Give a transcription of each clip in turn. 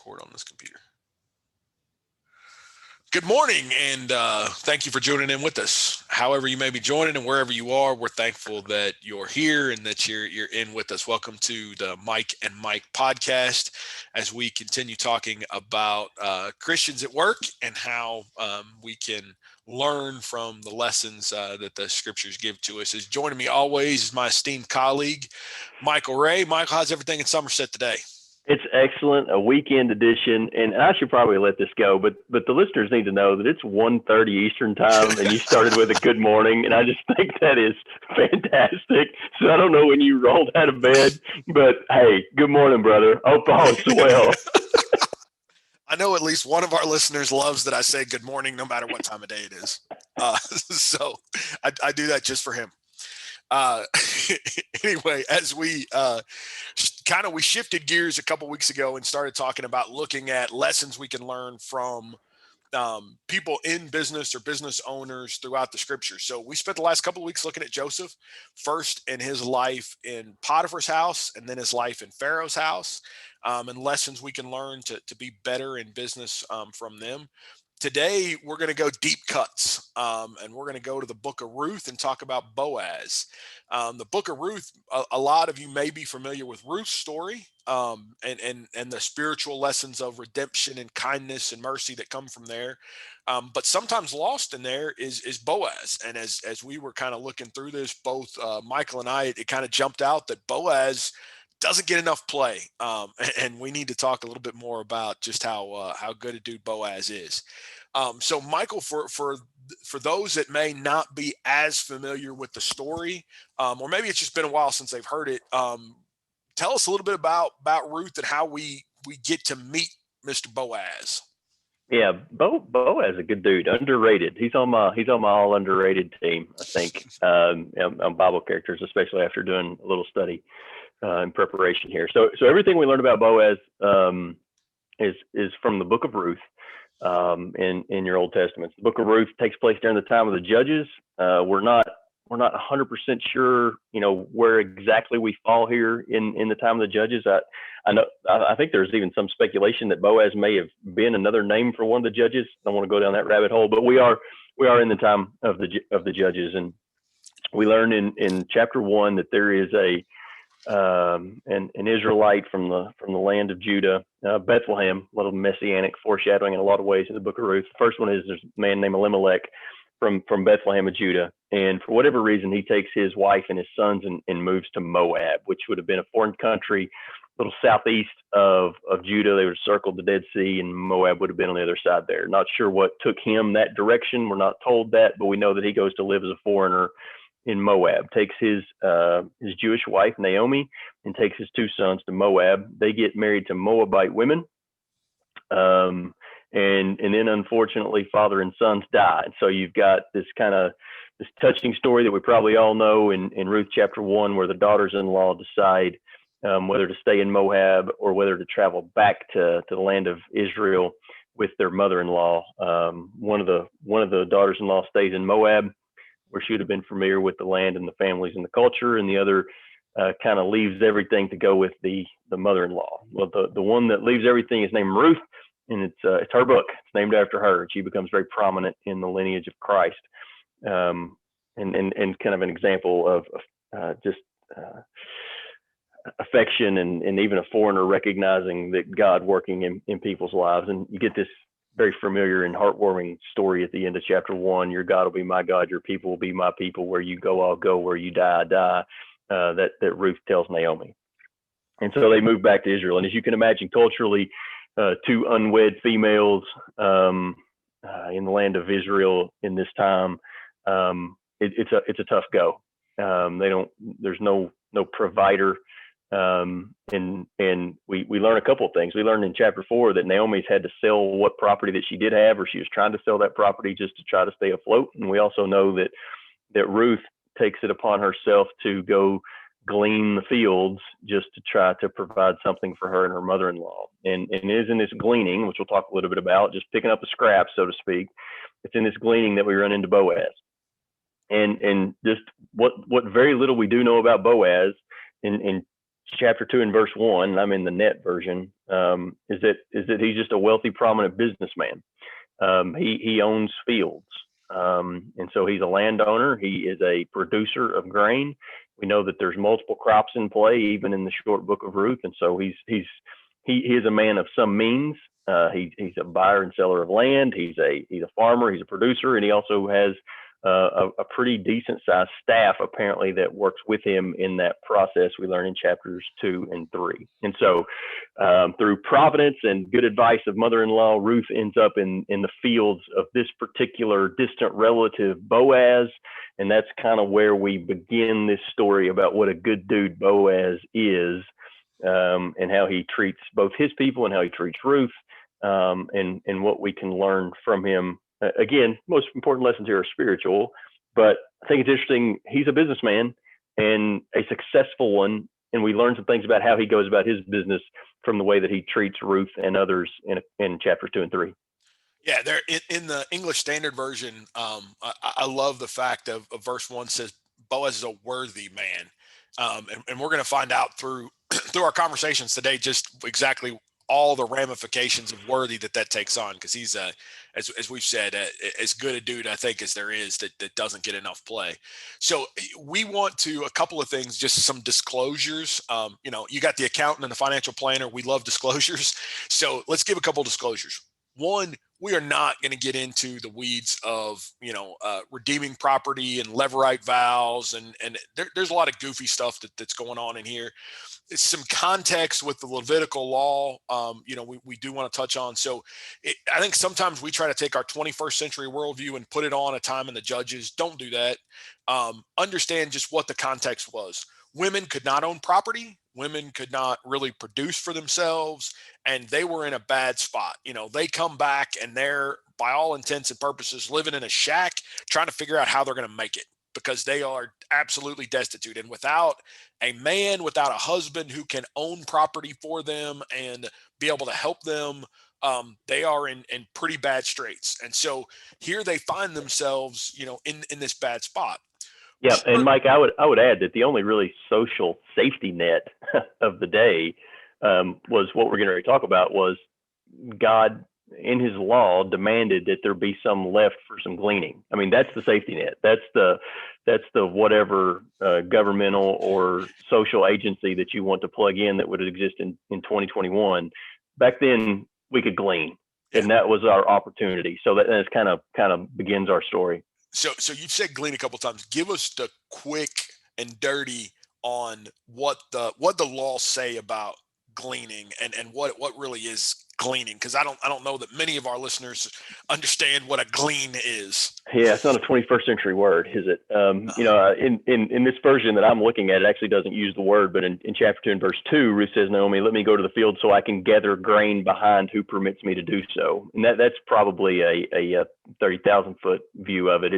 Record on this computer. Good morning, and thank you for joining in with us. However you may be joining and wherever you are, we're thankful that you're here and that you're in with us. Welcome to the Mike and Mike podcast as we continue talking about Christians at work and how we can learn from the lessons that the scriptures give to us. Is joining me always is my esteemed colleague, Michael Ray. Michael, how's everything in Somerset today? It's excellent, a weekend edition, and I should probably let this go, but the listeners need to know that it's 1:30 Eastern time, and you started with a good morning, and I just think that is fantastic. So I don't know when you rolled out of bed, but hey, good morning, brother. Hope all is well. I know at least one of our listeners loves that I say good morning no matter what time of day it is. So I do that just for him. Anyway, as we we shifted gears a couple weeks ago and started talking about looking at lessons we can learn from people in business or business owners throughout the scriptures. So we spent the last couple of weeks looking at Joseph, first in his life in Potiphar's house and then his life in Pharaoh's house, and lessons we can learn to be better in business from them. Today, we're going to go deep cuts, and we're going to go to the book of Ruth and talk about Boaz. The book of Ruth, a lot of you may be familiar with Ruth's story and the spiritual lessons of redemption and kindness and mercy that come from there. But sometimes lost in there is Boaz. And as we were kind of looking through this, both Michael and I, it kind of jumped out that Boaz doesn't get enough play, and we need to talk a little bit more about just how good a dude Boaz is. So, Michael, for those that may not be as familiar with the story, or maybe it's just been a while since they've heard it, tell us a little bit about Ruth and how we get to meet Mr. Boaz. Yeah, Boaz is a good dude, underrated. He's on my all underrated team, I think, on Bible characters, especially after doing a little study in preparation here. So everything we learned about Boaz is from the book of Ruth in your Old Testament. The book of Ruth takes place during the time of the Judges. We're not 100% sure, where exactly we fall here in the time of the Judges. I think there's even some speculation that Boaz may have been another name for one of the judges. I don't want to go down that rabbit hole, but we are in the time of the Judges, and we learn in chapter 1 that there is an Israelite from the land of Judah, Bethlehem, a little messianic foreshadowing in a lot of ways in the book of Ruth. The first one is there's a man named Elimelech from Bethlehem of Judah, and for whatever reason he takes his wife and his sons and moves to Moab, which would have been a foreign country, a little southeast of Judah. They would have circled the Dead Sea, and Moab would have been on the other side there. Not sure what took him that direction. We're not told that, but we know that he goes to live as a foreigner in Moab, takes his Jewish wife, Naomi, and takes his two sons to Moab. They get married to Moabite women. And then unfortunately, father and sons die. And so you've got this touching story that we probably all know in Ruth chapter 1, where the daughters-in-law decide whether to stay in Moab or whether to travel back to the land of Israel with their mother-in-law. One of the daughters-in-law stays in Moab, where she would have been familiar with the land and the families and the culture, and the other kind of leaves everything to go with the mother-in-law. Well, the one that leaves everything is named Ruth, and it's her book. It's named after her. She becomes very prominent in the lineage of Christ, and kind of an example of just affection and even a foreigner recognizing that God working in people's lives. And you get this very familiar and heartwarming story at the end of chapter 1. Your God will be my God, your people will be my people. Where you go, I'll go. Where you die, I die. That Ruth tells Naomi. And so they move back to Israel. And as you can imagine, culturally, two unwed females in the land of Israel in this time, it's a tough go. There's no provider. And we learn a couple of things. We learned in chapter 4 that Naomi's had to sell what property that she did have, or she was trying to sell that property just to try to stay afloat. And we also know that Ruth takes it upon herself to go glean the fields just to try to provide something for her and her mother-in-law. And it is in this gleaning, which we'll talk a little bit about, just picking up the scraps, so to speak. It's in this gleaning that we run into Boaz. And just what very little we do know about Boaz in chapter 2 and verse 1, I'm in the net version, is that he's just a wealthy, prominent businessman. He owns fields. And so he's a landowner. He is a producer of grain. We know that there's multiple crops in play, even in the short book of Ruth. And so he is a man of some means. He's a buyer and seller of land. He's a farmer. He's a producer, and he also has a pretty decent sized staff apparently that works with him in that process. We learn in chapters 2 and 3. And so through providence and good advice of mother-in-law, Ruth ends up in the fields of this particular distant relative, Boaz. And that's kind of where we begin this story about what a good dude Boaz is, and how he treats both his people and how he treats Ruth, and what we can learn from him. Again, most important lessons here are spiritual, but I think it's interesting. He's a businessman and a successful one, and we learn some things about how he goes about his business from the way that he treats Ruth and others in chapters 2 and 3. Yeah, there in the English Standard Version, I love the fact of verse 1 says Boaz is a worthy man, and we're going to find out through through our conversations today just exactly all the ramifications of worthy that takes on, because he's as we've said, as good a dude I think as there is that doesn't get enough play. So we want to a couple of things, just some disclosures. You got the accountant and the financial planner. We love disclosures, so let's give a couple of disclosures. One, we are not going to get into the weeds of redeeming property and levirate vows, and there's a lot of goofy stuff that's going on in here. It's some context with the Levitical law, we do want to touch on. So I think sometimes we try to take our 21st century worldview and put it on a time in the Judges. Don't do that. Understand just what the context was. Women could not own property. Women could not really produce for themselves, and they were in a bad spot. They come back and they're, by all intents and purposes, living in a shack, trying to figure out how they're going to make it, because they are absolutely destitute. And without a man, without a husband who can own property for them and be able to help them, they are in pretty bad straits. And so here they find themselves, in this bad spot. Yeah, and Mike, I would add that the only really social safety net of the day was what we're going to talk about, was God in his law demanded that there be some left for some gleaning. I mean, that's the safety net. That's the whatever governmental or social agency that you want to plug in that would exist in 2021. Back then, we could glean, and that was our opportunity. So that kind of begins our story. So you've said glean a couple of times. Give us the quick and dirty on what the laws say about gleaning and what really is gleaning, because I don't know that many of our listeners understand what a glean is. Yeah, it's not a 21st century word, is it? In this version that I'm looking at, it actually doesn't use the word, but in chapter 2 and verse 2, Ruth says, Naomi, let me go to the field so I can gather grain behind who permits me to do so. And that's probably a 30,000 foot view of it.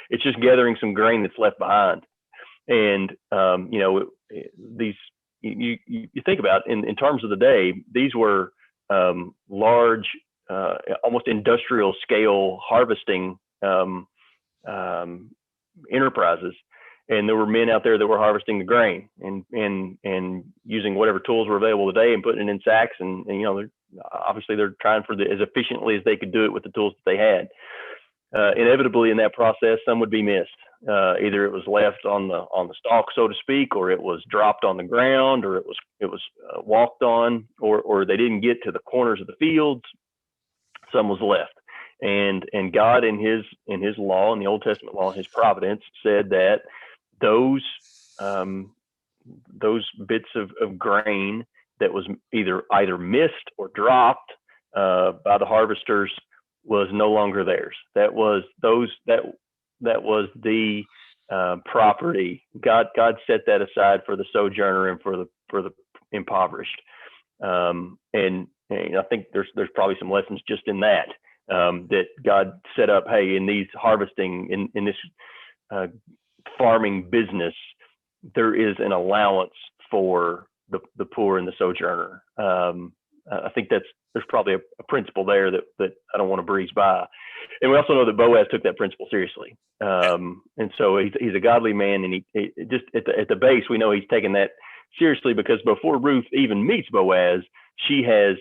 It's just gathering some grain that's left behind. And these you think about in terms of the day, these were large, almost industrial scale harvesting enterprises, and there were men out there that were harvesting the grain and using whatever tools were available today and putting it in sacks, and obviously they're trying for as efficiently as they could do it with the tools that they had. Inevitably in that process, some would be missed. Either it was left on the stalk, so to speak, or it was dropped on the ground, or it was walked on, or they didn't get to the corners of the fields. Some was left, and God in his law, in the Old Testament law, his providence, said that those bits of grain that was either missed or dropped by the harvesters was no longer theirs. That was the property. God set that aside for the sojourner and for the impoverished. And I think there's probably some lessons just in that God set up. Hey, in these harvesting, in this farming business, there is an allowance for the poor and the sojourner. I think there's probably a principle there that I don't want to breeze by. And we also know that Boaz took that principle seriously. And so he's a godly man, and he just at the base, we know he's taken that seriously, because before Ruth even meets Boaz, she has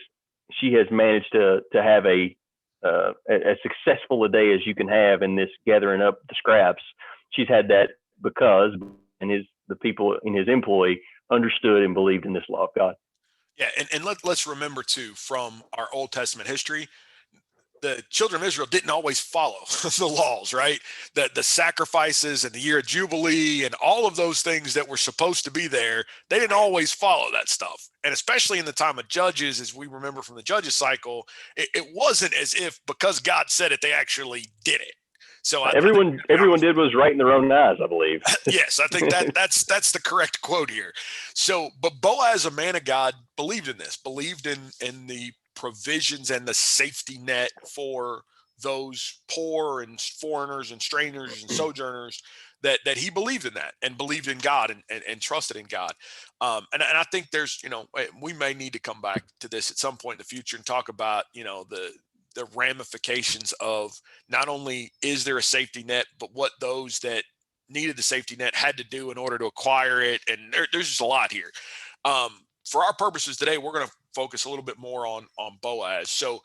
managed to have as successful a day as you can have in this gathering up the scraps. She's had that because the people in his employ understood and believed in this law of God. Yeah, and let's remember too from our Old Testament history, the children of Israel didn't always follow the laws, right? The sacrifices and the year of Jubilee and all of those things that were supposed to be there, they didn't always follow that stuff. And especially in the time of Judges, as we remember from the Judges cycle, it wasn't as if because God said it, they actually did it. So I think everyone did what was right in their own eyes, I believe. yes, I think that's the correct quote here. So, but Boaz, a man of God, believed in this, believed in the provisions and the safety net for those poor and foreigners and strangers and sojourners, that he believed in that and believed in God and trusted in God. And I think there's, we may need to come back to this at some point in the future and talk about, the ramifications of not only is there a safety net, but what those that needed the safety net had to do in order to acquire it. And there's just a lot here. For our purposes today, we're going to focus a little bit more on Boaz. So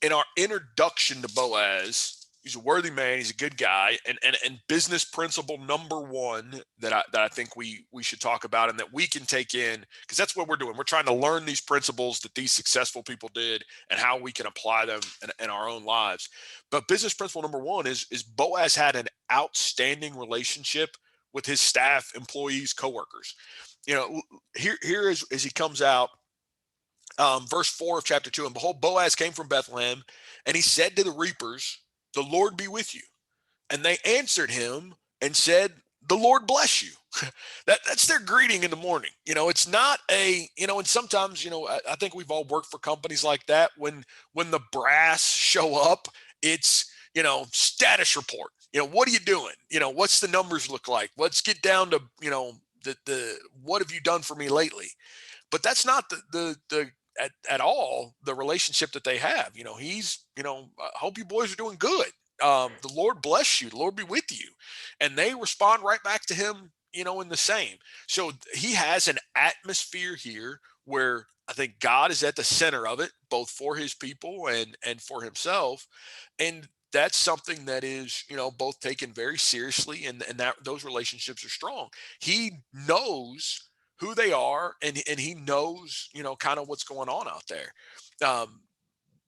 in our introduction to Boaz, he's a worthy man. He's a good guy. And business principle number one that I think we should talk about and that we can take in, because that's what we're doing. We're trying to learn these principles that these successful people did and how we can apply them in our own lives. But business principle number one is Boaz had an outstanding relationship with his staff, employees, coworkers. Here as he comes out, verse 4 of chapter 2, and behold, Boaz came from Bethlehem, and he said to the reapers, the Lord be with you. And they answered him and said, the Lord bless you. That's their greeting in the morning. It's not and sometimes, I think we've all worked for companies like that. When the brass show up, it's, status report. What are you doing? What's the numbers look like? Let's get down to, the what have you done for me lately? But that's not the at all the relationship that they have. He's, I hope you boys are doing good. The Lord bless you. The Lord be with you. And they respond right back to him, in the same. So he has an atmosphere here where I think God is at the center of it, both for his people and for himself. And that's something that is, both taken very seriously, and that those relationships are strong. He knows who they are, and he knows, kind of what's going on out there.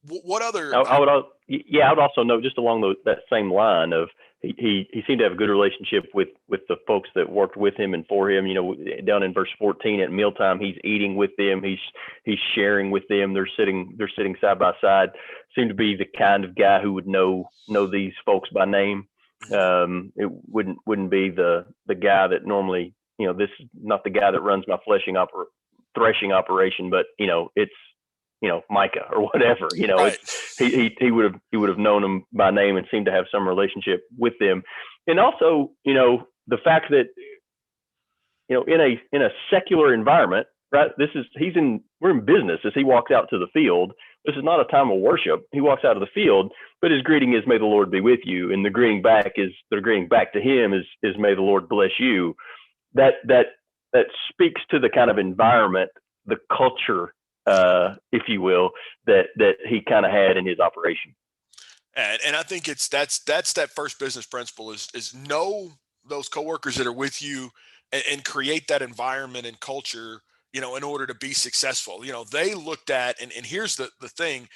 What other? I would also note, just along that same line of he seemed to have a good relationship with the folks that worked with him and for him. Down in verse 14, at mealtime, he's eating with them, he's sharing with them. They're sitting side by side. Seemed to be the kind of guy who would know these folks by name. It wouldn't be the guy that normally, this is not the guy that runs my threshing operation, but it's Micah or whatever. Right. He would have known them by name and seemed to have some relationship with them. And also, the fact that in a secular environment, right? We're in business. As he walks out to the field, this is not a time of worship. He walks out of the field, but his greeting is, may the Lord be with you. And the greeting back to him is may the Lord bless you. That speaks to the kind of environment, the culture, if you will, that he kind of had in his operation. And I think that's that first business principle is know those coworkers that are with you and create that environment and culture, in order to be successful. They looked at, and here's the thing,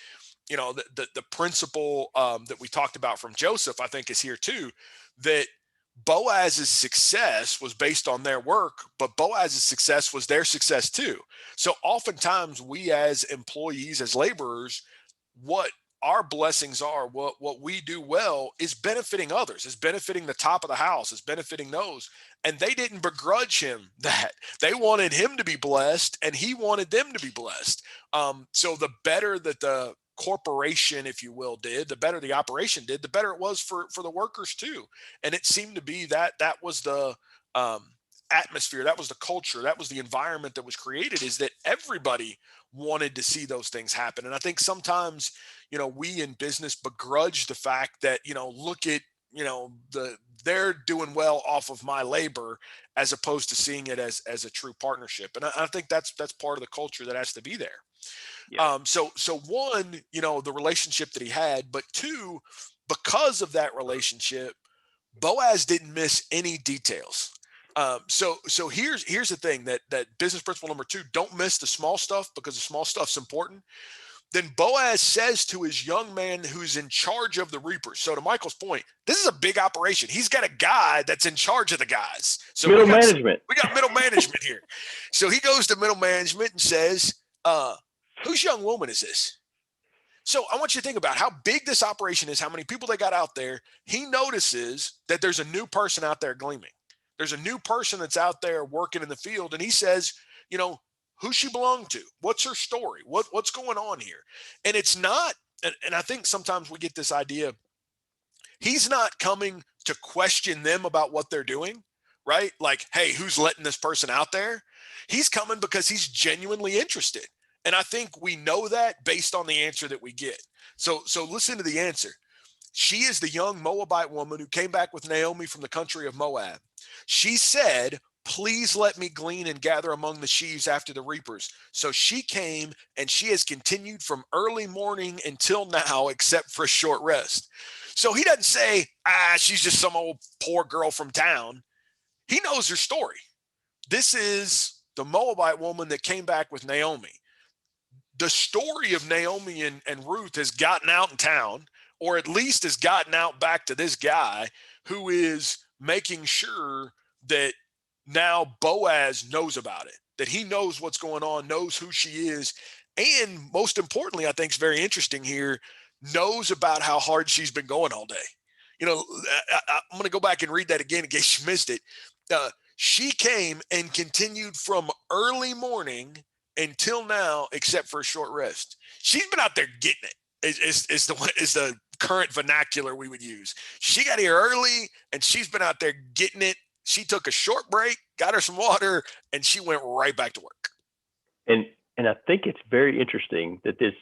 the principle that we talked about from Joseph, I think is here too, that Boaz's success was based on their work, but Boaz's success was their success too. So oftentimes we as employees, as laborers, what our blessings are, what we do well is benefiting others, is benefiting the top of the house, is benefiting those. And they didn't begrudge him that. They wanted him to be blessed and he wanted them to be blessed. So the better that the corporation, if you will, did, the better the operation did, the better it was for the workers too. And it seemed to be that was the atmosphere, that was the culture, that was the environment that was created, is that everybody wanted to see those things happen. And I think sometimes, we in business begrudge the fact that, look at, they're doing well off of my labor, as opposed to seeing it as a true partnership. And I think that's part of the culture that has to be there. Yeah. So one, the relationship that he had, but two, because of that relationship, Boaz didn't miss any details. So here's the thing, that business principle number two: don't miss the small stuff, because the small stuff's important. Then Boaz says to his young man who's in charge of the reapers. So to Michael's point, this is a big operation. He's got a guy that's in charge of the guys. So middle management. We got middle management here. So he goes to middle management and says, whose young woman is this? So I want you to think about how big this operation is, how many people they got out there. He notices that there's a new person out there gleaming. There's a new person that's out there working in the field. And he says, who she belong to, what's her story, what's going on here. And it's not, and I think sometimes we get this idea, he's not coming to question them about what they're doing, right? Like, hey, who's letting this person out there? He's coming because he's genuinely interested. And I think we know that based on the answer that we get. So listen to the answer. She is the young Moabite woman who came back with Naomi from the country of Moab. She said, please let me glean and gather among the sheaves after the reapers. So she came, and she has continued from early morning until now, except for a short rest. So he doesn't say, she's just some old poor girl from town. He knows her story. This is the Moabite woman that came back with Naomi. The story of Naomi and Ruth has gotten out in town, or at least has gotten out back to this guy who is making sure that now Boaz knows about it, that he knows what's going on, knows who she is. And most importantly, I think is very interesting here, knows about how hard she's been going all day. I'm going to go back and read that again in case you missed it. She came and continued from early morning until now, except for a short rest. She's been out there getting it, is the current vernacular we would use. She got here early, and she's been out there getting it. She took a short break, got her some water, and she went right back to work. And I think it's very interesting that this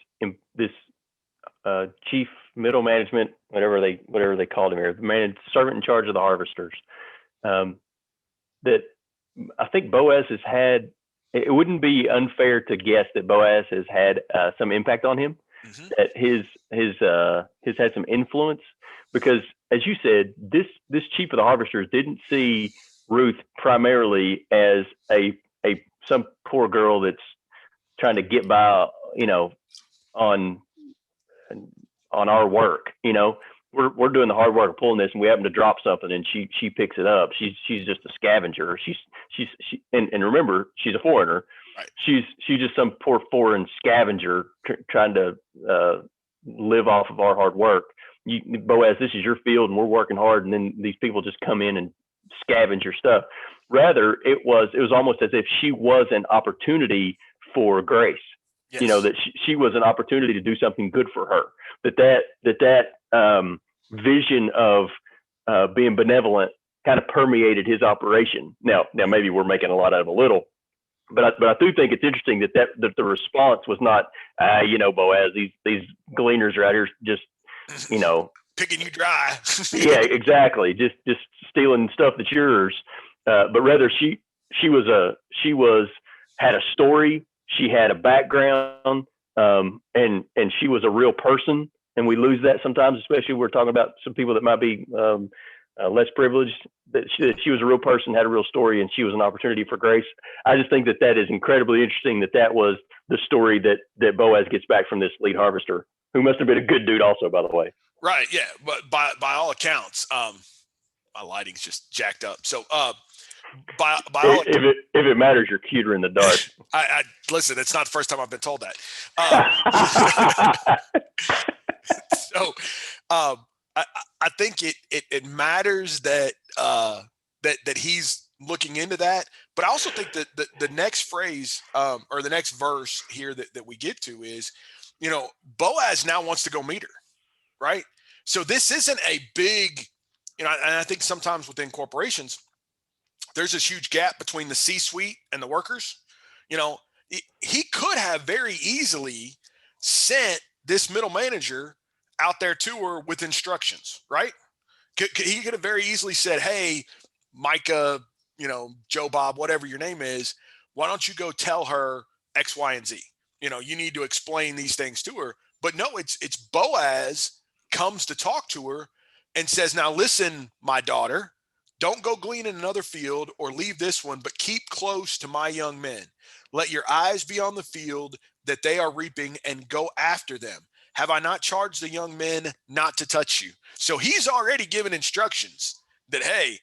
chief middle management, whatever they called him here, the servant in charge of the harvesters, that I think Boaz has had. It wouldn't be unfair to guess that Boaz has had some impact on him, mm-hmm. that his had some influence, because as you said, this chief of the harvesters didn't see Ruth primarily as some poor girl that's trying to get by, on our work. We're doing the hard work of pulling this, and we happen to drop something, and she picks it up. She's just a scavenger. And remember, she's a foreigner. Right. She's just some poor foreign scavenger trying to live off of our hard work. Boaz, this is your field, and we're working hard, and then these people just come in and scavenge your stuff. Rather, it was almost as if she was an opportunity for grace. Yes. That she was an opportunity to do something good for her. That vision of being benevolent kind of permeated his operation. Now maybe we're making a lot out of a little, but I do think it's interesting that the response was not, Boaz, these gleaners are out here just, picking you dry. Yeah, exactly. Just stealing stuff that's yours. But rather she had a story. She had a background, and she was a real person. And we lose that sometimes, especially when we're talking about some people that might be less privileged. That she was a real person, had a real story, and she was an opportunity for grace. I just think that is incredibly interesting. That was the story that Boaz gets back from this lead harvester, who must have been a good dude, also, by the way. Right. Yeah. But by all accounts, my lighting's just jacked up. So by all if it matters, you're cuter in the dark. I listen. It's not the first time I've been told that. So I think it matters that he's looking into that, but I also think that the next phrase or the next verse here that we get to is, Boaz now wants to go meet her, right? So this isn't a big, and I think sometimes within corporations, there's this huge gap between the C-suite and the workers. He could have very easily sent this middle manager out there to her with instructions, right? He could have very easily said, hey, Micah, Joe Bob, whatever your name is, why don't you go tell her X, Y, and Z? You need to explain these things to her. But no, it's Boaz comes to talk to her and says, now listen, my daughter, don't go glean in another field or leave this one, but keep close to my young men. Let your eyes be on the field that they are reaping and go after them. Have I not charged the young men not to touch you? So he's already given instructions that, hey,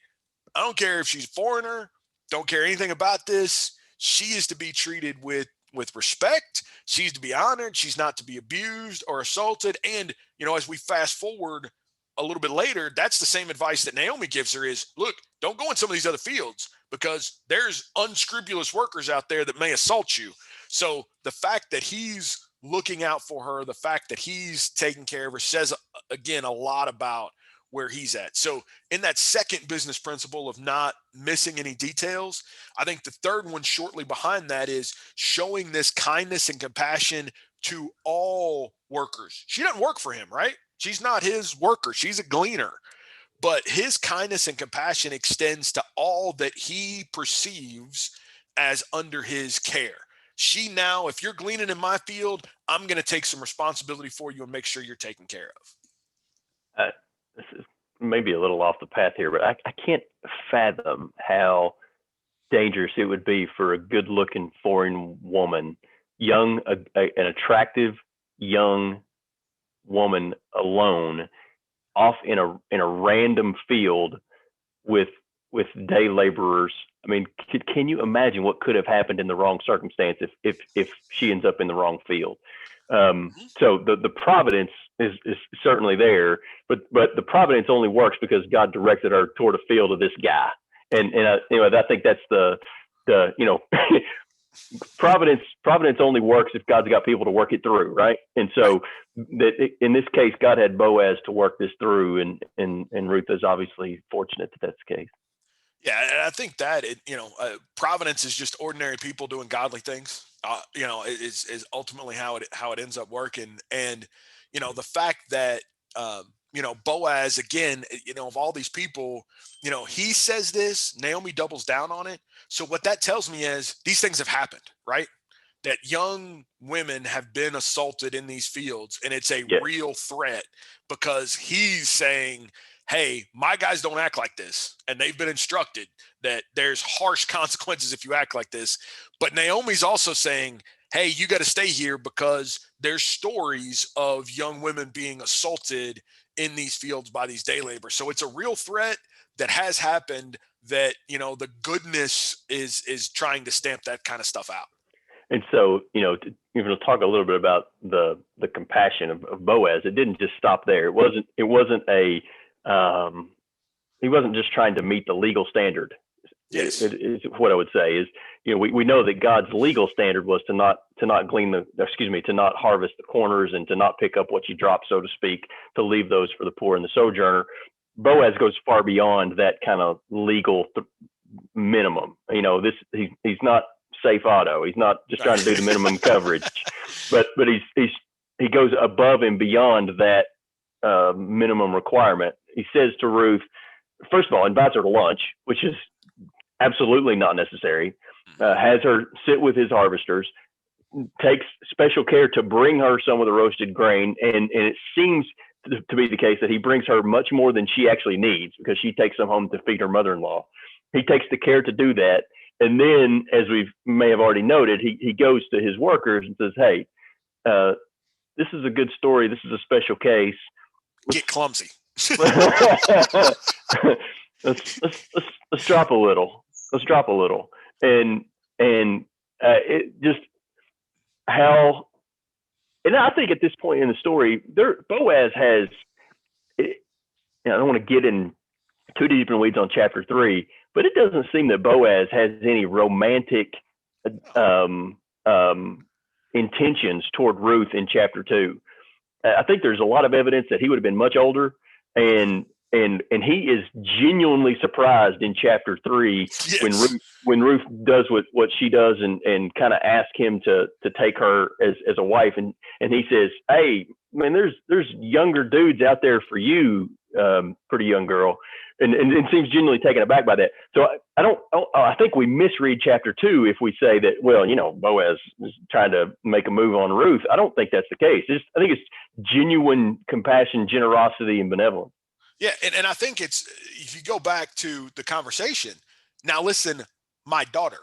I don't care if she's a foreigner, don't care anything about this. She is to be treated with respect. She's to be honored. She's not to be abused or assaulted. And, as we fast forward a little bit later, that's the same advice that Naomi gives her is, look, don't go in some of these other fields because there's unscrupulous workers out there that may assault you. So the fact that he's looking out for her, the fact that he's taking care of her says, again, a lot about where he's at. So in that second business principle of not missing any details, I think the third one shortly behind that is showing this kindness and compassion to all workers. She doesn't work for him, right? She's not his worker. She's a gleaner. But his kindness and compassion extends to all that he perceives as under his care. She now, if you're gleaning in my field, I'm going to take some responsibility for you and make sure you're taken care of. This is maybe a little off the path here, but I can't fathom how dangerous it would be for a good-looking foreign woman, young, an attractive young woman alone, off in a random field with day laborers. I mean, can you imagine what could have happened in the wrong circumstance if she ends up in the wrong field? So the providence is certainly there, but the providence only works because God directed her toward a field of this guy, and I think that's the providence only works if God's got people to work it through, right? And so that in this case, God had Boaz to work this through, and Ruth is obviously fortunate that that's the case. Yeah, and I think that providence is just ordinary people doing godly things. Is ultimately how it ends up working. And the fact that Boaz, again, of all these people, he says this, Naomi doubles down on it. So what that tells me is these things have happened, right? That young women have been assaulted in these fields, and it's a real threat because he's saying, hey, my guys don't act like this. And they've been instructed that there's harsh consequences if you act like this. But Naomi's also saying, hey, you got to stay here because there's stories of young women being assaulted in these fields by these day laborers. So it's a real threat that has happened that, the goodness is trying to stamp that kind of stuff out. And so, even to talk a little bit about the compassion of Boaz, it didn't just stop there. It wasn't he wasn't just trying to meet the legal standard. Yes. Is what I would say is, we know that God's legal standard was to not harvest the corners and to not pick up what you drop, so to speak, to leave those for the poor and the sojourner. Boaz goes far beyond that kind of legal minimum. He's not safe auto. He's not just trying to do the minimum coverage, but he goes above and beyond that minimum requirement. He says to Ruth, first of all, invites her to lunch, which is absolutely not necessary, has her sit with his harvesters, takes special care to bring her some of the roasted grain, and it seems to be the case that he brings her much more than she actually needs because she takes some home to feed her mother-in-law. He takes the care to do that, and then, as we may have already noted, he goes to his workers and says, hey, this is a good story. This is a special case. Get clumsy. let's drop a little. Let's drop a little, and it just how. And I think at this point in the story, Boaz has. I don't want to get in too deep in the weeds on chapter 3, but it doesn't seem that Boaz has any romantic intentions toward Ruth in chapter 2. I think there's a lot of evidence that he would have been much older, and he is genuinely surprised in chapter 3 when Ruth does what she does and kind of asks him to take her as a wife, and he says, hey man, there's younger dudes out there for you pretty young girl, and seems genuinely taken aback by that. So I think we misread chapter 2 if we say that, well, Boaz is trying to make a move on Ruth. I don't think that's the case. I think it's genuine compassion, generosity, and benevolence. Yeah, and I think it's, if you go back to the conversation, now listen, my daughter,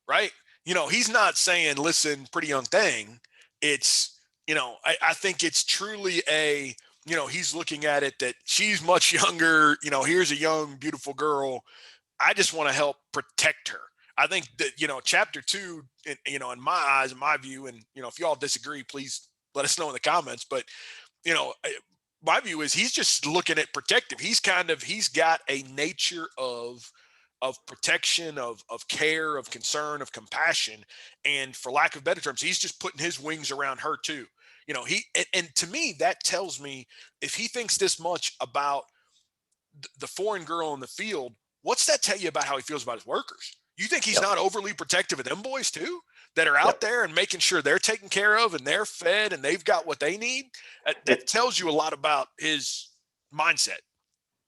right? He's not saying, listen, pretty young thing. It's, I think it's truly he's looking at it that she's much younger. Here's a young, beautiful girl. I just want to help protect her. I think that, chapter 2, in my eyes, in my view, and, if you all disagree, please let us know in the comments. But, my view is he's just looking at protective. He's got a nature of protection, of care, of concern, of compassion. And for lack of better terms, he's just putting his wings around her too. And to me, that tells me, if he thinks this much about the foreign girl in the field, what's that tell you about how he feels about his workers? You think he's Yep. not overly protective of them boys too, that are out Yep. there and making sure they're taken care of and they're fed and they've got what they need? That tells you a lot about his mindset.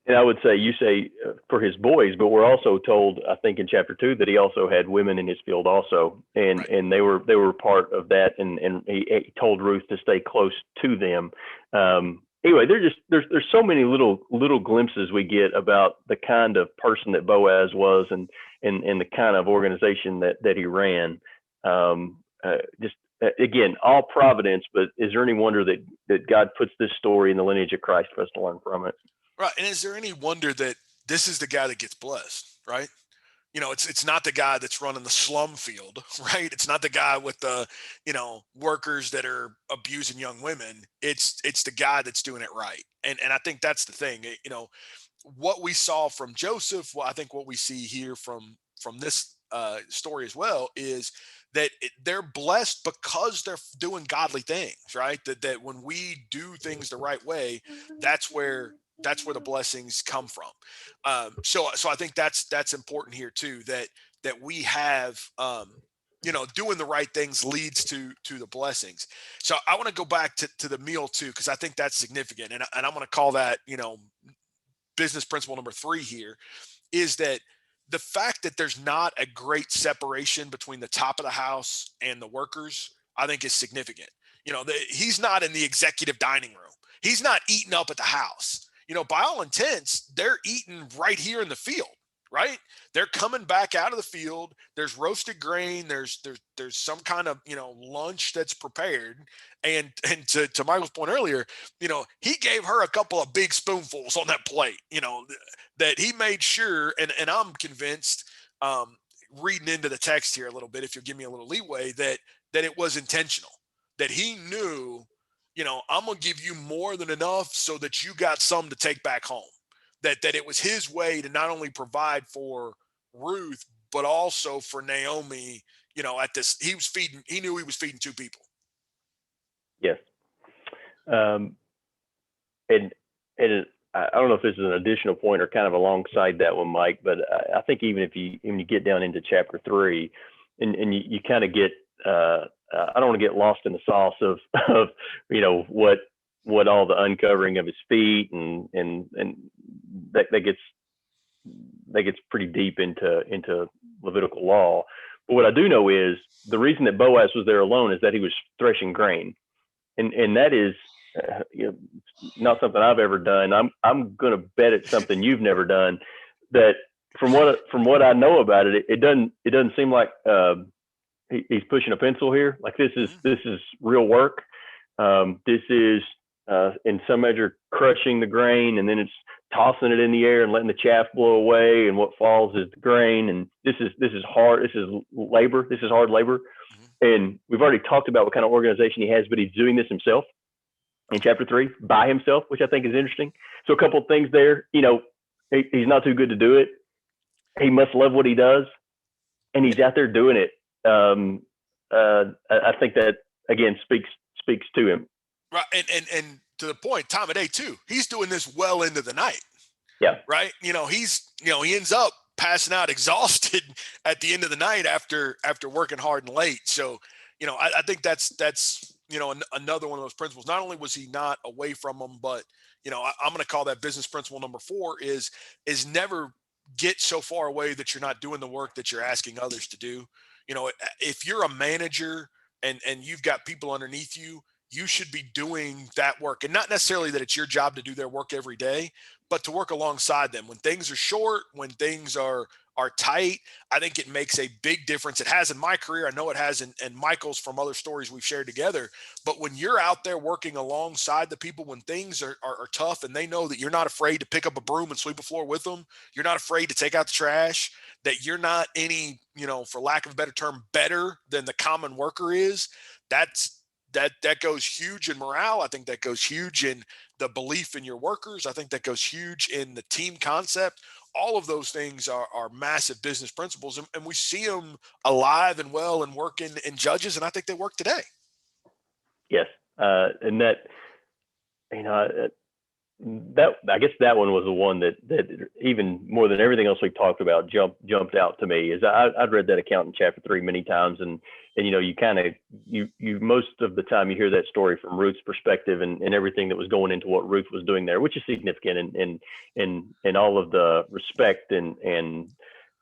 And I would say, you say for his boys, but we're also told, I think in chapter 2, that he also had women in his field also, and Right. and they were part of that, and he told Ruth to stay close to them. Anyway, there's so many little glimpses we get about the kind of person that Boaz was, and the kind of organization that he ran. Just again, all providence, but is there any wonder that God puts this story in the lineage of Christ for us to learn from it? Right. And is there any wonder that this is the guy that gets blessed, right? It's not the guy that's running the slum field, right? It's not the guy with the, workers that are abusing young women. It's the guy that's doing it right. And I think that's the thing. What we saw from Joseph, I think what we see here from this story as well, is that they're blessed because they're doing godly things, right? That when we do things the right way, that's where the blessings come from. So I think that's important here too. That we have, doing the right things leads to the blessings. So I want to go back to the meal too, because I think that's significant, and I'm going to call that, business principle number 3 here, is that the fact that there's not a great separation between the top of the house and the workers, I think is significant. He's not in the executive dining room. He's not eating up at the house. By all intents, they're eating right here in the field, right? They're coming back out of the field. There's roasted grain. There's some kind of, lunch that's prepared. And to Michael's point earlier, he gave her a couple of big spoonfuls on that plate, that he made sure, and I'm convinced, reading into the text here a little bit, if you'll give me a little leeway, that it was intentional, that he knew, I'm going to give you more than enough so that you got some to take back home. That it was his way to not only provide for Ruth, but also for Naomi, at this, he knew he was feeding 2 people. Yes. And I don't know if this is an additional point or kind of alongside that one, Mike, but I think even when you get down into chapter 3, and you kind of get, I don't want to get lost in the sauce of what all the uncovering of his feet and that gets pretty deep into Levitical law. But what I do know is the reason that Boaz was there alone is that he was threshing grain, and that is not something I've ever done. I'm going to bet it's something you've never done. That from what I know about it, it doesn't seem like he's pushing a pencil here. Like this is real work. This is in some measure crushing the grain, and then it's tossing it in the air and letting the chaff blow away, and what falls is the grain. And this is hard. This is labor. This is hard labor. And we've already talked about what kind of organization he has, but he's doing this himself in chapter 3 by himself, which I think is interesting. So a couple of things there. He's not too good to do it. He must love what he does, and he's out there doing it. I think that again speaks to him. Right, and to the point, time of day too. He's doing this well into the night. Yeah. Right. He ends up passing out exhausted at the end of the night after working hard and late. So, I think that's another one of those principles. Not only was he not away from them, but I'm going to call that business principle number 4 is never get so far away that you're not doing the work that you're asking others to do. If you're a manager and you've got people underneath you, you should be doing that work, and not necessarily that it's your job to do their work every day, but to work alongside them when things are short, when things are tight. I think it makes a big difference. It has in my career. I know it has in Michael's from other stories we've shared together. But when you're out there working alongside the people, when things are tough and they know that you're not afraid to pick up a broom and sweep a floor with them, you're not afraid to take out the trash, that you're not any, for lack of a better term, better than the common worker is, that goes huge in morale. I think that goes huge in the belief in your workers. I think that goes huge in the team concept. All of those things are massive business principles, and we see them alive and well and working in Judges, and I think they work today. Yes, and that that I guess that one was the one that even more than everything else we've talked about jumped out to me. Is I'd read that account in chapter 3 many times, and you kind of you most of the time you hear that story from Ruth's perspective and everything that was going into what Ruth was doing there, which is significant, and all of the respect and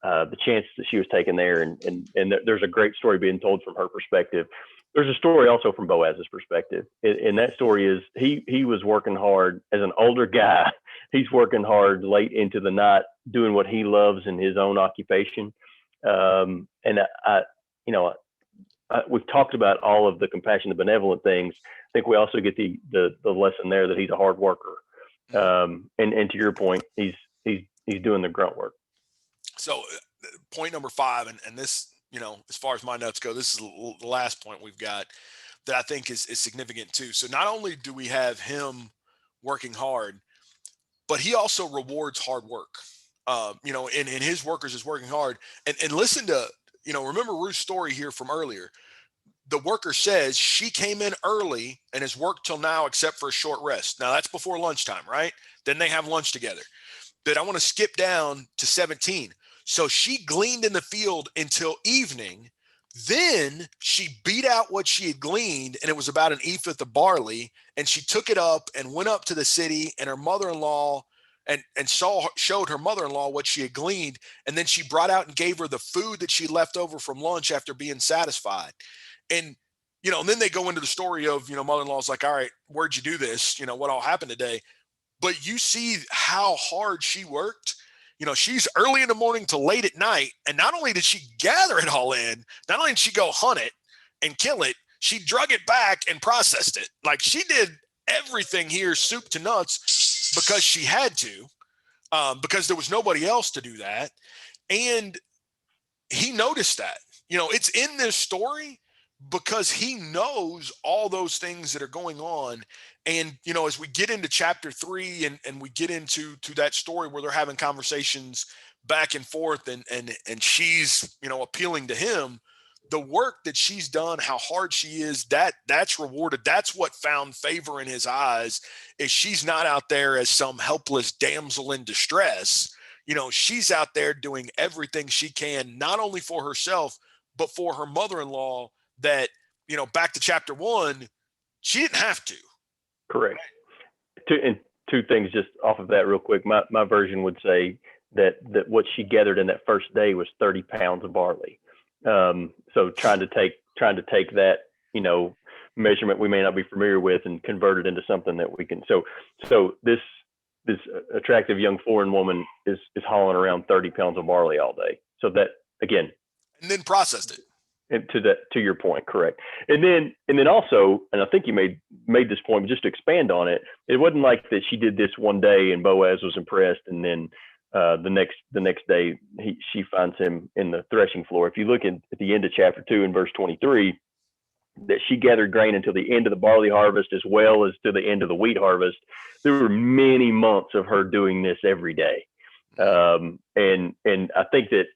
the chances that she was taking there, and there's a great story being told from her perspective. There's a story also from Boaz's perspective. And that story is he was working hard as an older guy. He's working hard late into the night, doing what he loves in his own occupation. And we've talked about all of the compassion and benevolent things. I think we also get the lesson there that he's a hard worker. And to your point, he's doing the grunt work. So point number 5, and this, as far as my notes go, this is the last point we've got that I think is significant too. So not only do we have him working hard, but he also rewards hard work. And his workers is working hard. And listen to, remember Ruth's story here from earlier. The worker says she came in early and has worked till now except for a short rest. Now that's before lunchtime, right? Then they have lunch together. But I want to skip down to 17. So she gleaned in the field until evening. Then she beat out what she had gleaned, and it was about an ephah of barley. And she took it up and went up to the city, and her mother-in-law and showed her mother-in-law what she had gleaned. And then she brought out and gave her the food that she left over from lunch after being satisfied. And, and then they go into the story of, mother-in-law's like, all right, where'd you do this? What all happened today? But you see how hard she worked. She's early in the morning to late at night. And not only did she gather it all in, not only did she go hunt it and kill it, she drug it back and processed it. Like she did everything here, soup to nuts, because she had to, because there was nobody else to do that. And he noticed that, it's in this story because he knows all those things that are going on. And, as we get into chapter 3 and we get into that story where they're having conversations back and forth and she's, appealing to him, the work that she's done, how hard she is, that's rewarded. That's what found favor in his eyes, is she's not out there as some helpless damsel in distress. She's out there doing everything she can, not only for herself, but for her mother-in-law that, back to chapter 1, she didn't have to. Correct. Two things just off of that real quick. My version would say that what she gathered in that first day was 30 pounds of barley. So trying to take that, measurement we may not be familiar with and convert it into something that we can. So this attractive young foreign woman is hauling around 30 pounds of barley all day. So that, again, and then processed it. And to your point, correct. And then also, and I think you made this point, but just to expand on it, it wasn't like that she did this one day and Boaz was impressed, and then the next day she finds him in the threshing floor. If you look at the end of chapter 2 and verse 23, that she gathered grain until the end of the barley harvest as well as to the end of the wheat harvest. There were many months of her doing this every day, and I think that,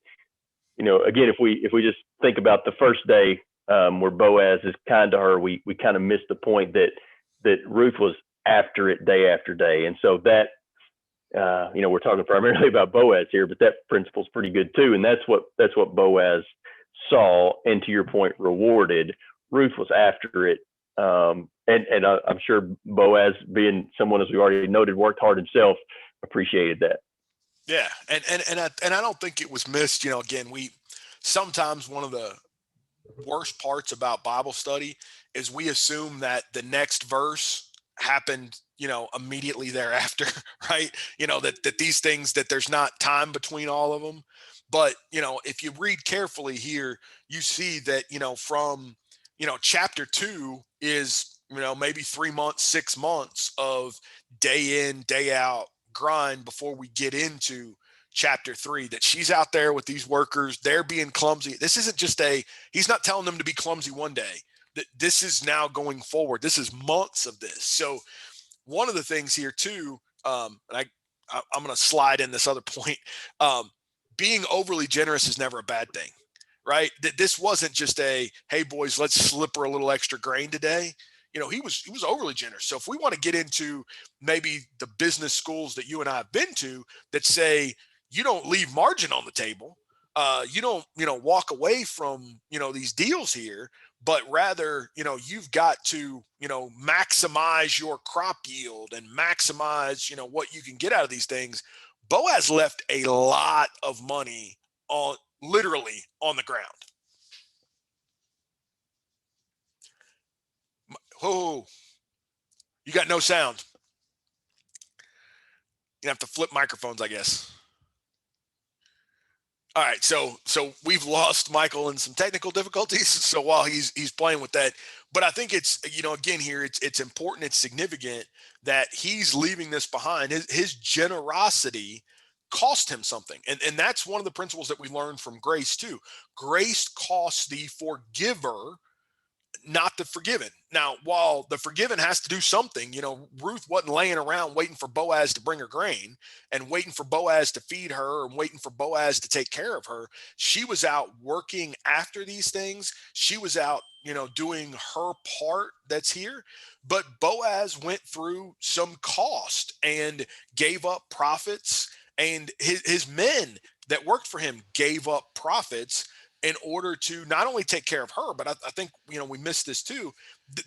again, if we just think about the first day where Boaz is kind to her, we kind of missed the point that Ruth was after it day after day. And so that, we're talking primarily about Boaz here, but that principle is pretty good too. And that's what Boaz saw, and to your point, rewarded. Ruth was after it I'm sure Boaz, being someone, as we already noted, worked hard himself, appreciated that. Yeah, and I don't think it was missed. Again, we sometimes one of the worst parts about Bible study is we assume that the next verse happened, immediately thereafter, right? That these things, that there's not time between all of them. But, if you read carefully here, you see that, from, chapter 2 is, maybe 3 months, 6 months of day in, day out grind before we get into chapter 3, that she's out there with these workers. They're being clumsy. This isn't just he's not telling them to be clumsy one day. That this is now going forward. This is months of this. So one of the things here too, and I'm going to slide in this other point. Being overly generous is never a bad thing, right? That this wasn't just hey boys, let's slip her a little extra grain today. He was overly generous. So if we want to get into maybe the business schools that you and I have been to that say you don't leave margin on the table, you don't walk away from these deals here, but rather you've got to maximize your crop yield and maximize what you can get out of these things. Boaz left a lot of money on literally on the ground. Oh, you got no sound. You have to flip microphones, I guess. All right, so we've lost Michael in some technical difficulties. So while he's playing with that, but I think it's again here it's important, it's significant that he's leaving this behind. His generosity cost him something, and that's one of the principles that we learned from grace too. Grace costs the forgiver, not the forgiven. Now, while the forgiven has to do something, Ruth wasn't laying around waiting for Boaz to bring her grain and waiting for Boaz to feed her and waiting for Boaz to take care of her. She was out working after these things. She was out, doing her part that's here. But Boaz went through some cost and gave up profits, and his men that worked for him gave up profits in order to not only take care of her, but I think, we missed this too.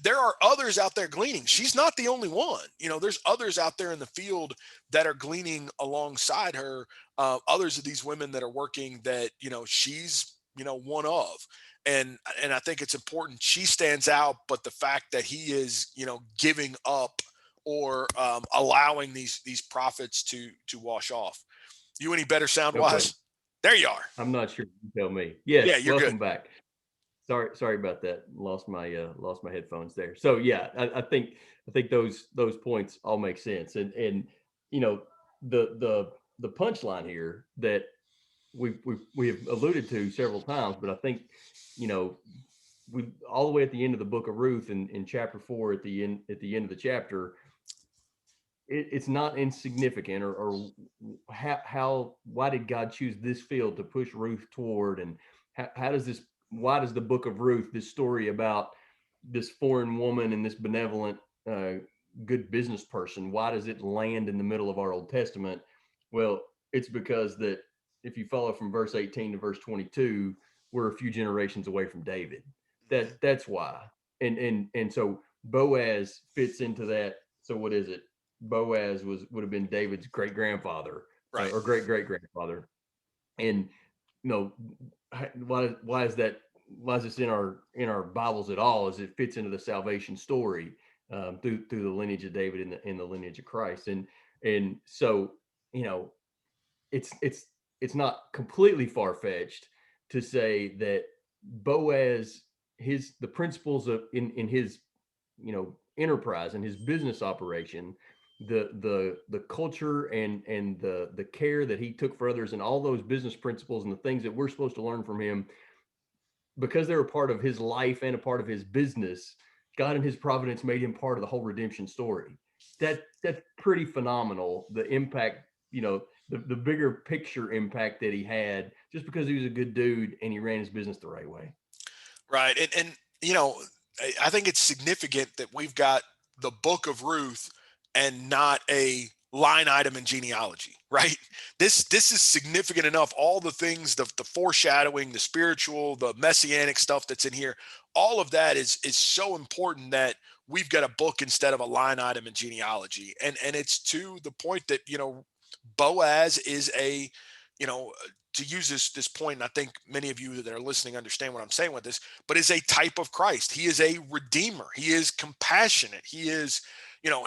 There are others out there gleaning. She's not the only one. There's others out there in the field that are gleaning alongside her. Others of these women that are working that, she's, one of. And I think it's important. She stands out, but the fact that he is, giving up or allowing these profits to wash off. You any better sound wise? Okay. There you are. I'm not sure. You tell me. Yes. Yeah, you're welcome good. back. Sorry about that. Lost my headphones there. So yeah, I think those points all make sense. And the punchline here that we have alluded to several times, but I think we all the way at the end of the book of Ruth in chapter 4 at the end of the chapter, it's not insignificant or how why did God choose this field to push Ruth toward, and why does the book of Ruth, this story about this foreign woman and this benevolent good business person, why does it land in the middle of our Old Testament? Well, it's because that if you follow from verse 18 to verse 22, we're a few generations away from David. That's why. And so Boaz fits into that. So what is it? Boaz would have been David's great grandfather, right, or great great grandfather. And why is that? Why is this in our Bibles at all? Is it fits into the salvation story through the lineage of David in the lineage of Christ, and so it's not completely far fetched to say that Boaz, the principles of in his enterprise and his business operation, the culture and the care that he took for others, and all those business principles and the things that we're supposed to learn from him, because they're a part of his life and a part of his business, God in his providence made him part of the whole redemption story. That's pretty phenomenal, the impact, the bigger picture impact that he had, just because he was a good dude and he ran his business the right way. Right. And I think it's significant that we've got the book of Ruth and not a line item in genealogy, right? This is significant enough. All the things, the foreshadowing, the spiritual, the messianic stuff that's in here, all of that is so important that we've got a book instead of a line item in genealogy. And it's to the point that, Boaz is a, to use this point, and I think many of you that are listening understand what I'm saying with this, but is a type of Christ. He is a redeemer. He is compassionate. He is,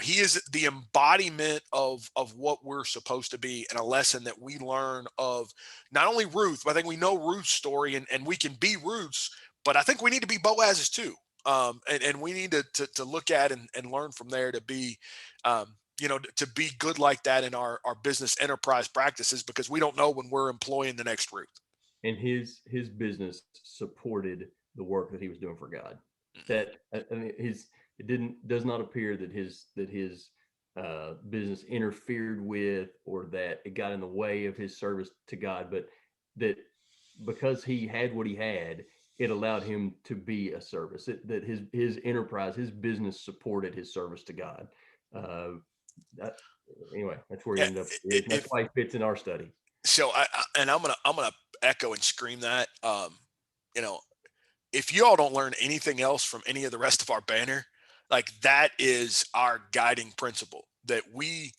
he is the embodiment of what we're supposed to be, and a lesson that we learn of not only Ruth, but I think we know Ruth's story, and we can be Ruth's, but I think we need to be Boaz's too. And we need to look at and learn from there to be, to be good like that in our business enterprise practices, because we don't know when we're employing the next Ruth. And his business supported the work that he was doing for God. That, I mean, it does not appear that his business interfered with, or that it got in the way of his service to God, but that because he had what he had, it allowed him to be a service. That his enterprise, his business supported his service to God. Anyway, that's where he ended up. That's why he fits in our study. So I'm gonna echo and scream that. If you all don't learn anything else from any of the rest of our banner, like, that is our guiding principle, that we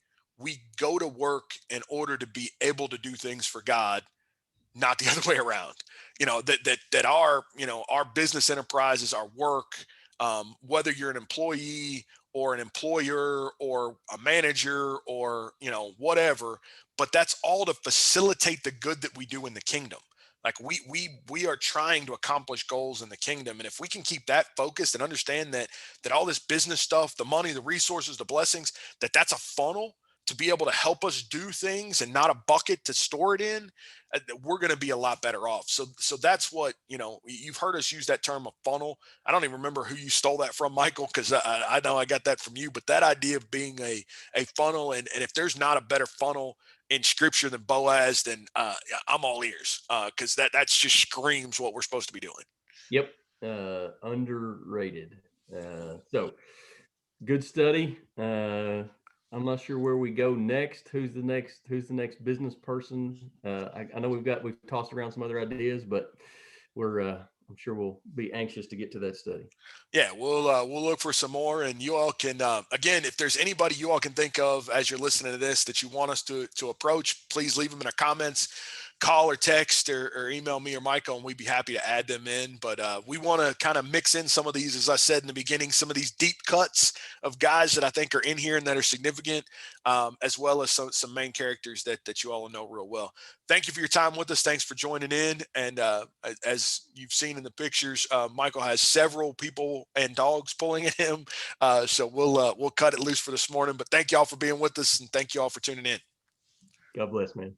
go to work in order to be able to do things for God, not the other way around. That our business enterprises, our work, whether you're an employee or an employer or a manager or whatever, but that's all to facilitate the good that we do in the kingdom. Like, we are trying to accomplish goals in the kingdom, and if we can keep that focused and understand that all this business stuff, the money, the resources, the blessings, that's a funnel to be able to help us do things and not a bucket to store it in, we're going to be a lot better off. So that's what, you've heard us use that term, a funnel. I don't even remember who you stole that from, Michael, because I know I got that from you, but that idea of being a funnel, and if there's not a better funnel in scripture than Boaz, then I'm all ears, because that's just screams what we're supposed to be doing. Yep. Underrated. So good study. I'm not sure where we go next. Who's the next business person? I know we've tossed around some other ideas, but I'm sure we'll be anxious to get to that study. Yeah, we'll look for some more, and you all can, again, if there's anybody you all can think of as you're listening to this that you want us to approach, please leave them in our comments, call or text or email me or Michael, and we'd be happy to add them in. But we want to kind of mix in some of these, as I said in the beginning, some of these deep cuts of guys that I think are in here and that are significant, as well as some main characters that you all know real well. Thank you for your time with us. Thanks for joining in. And as you've seen in the pictures, Michael has several people and dogs pulling at him. So we'll cut it loose for this morning. But thank you all for being with us, and thank you all for tuning in. God bless, man.